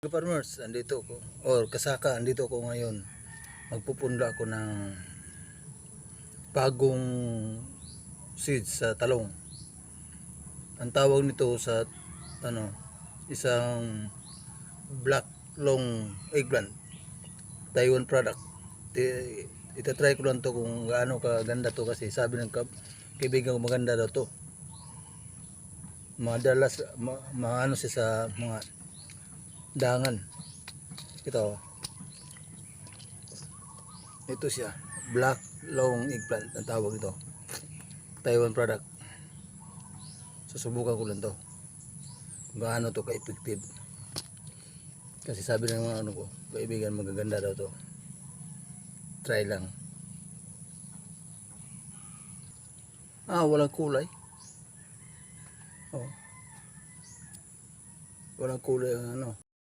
Farmers, andito ko or kasaka, andito ko ngayon. Magpupunda ako ng bagong seeds sa talong. Ang tawag nito sa isang black long eggplant, Taiwan product. Itatry ko lang to kung gaano kaganda to, kasi sabi ng kaibigan ko maganda daw to. Madalas maano siya sa mga dangan. Ito siya, black long eggplant ang tawag ito, Taiwan product. Susubukan ko lang to kung gaano to ka-effective, kasi sabi ng mga kaibigan magaganda daw to. Try lang. Walang kulay. Walang kulay ang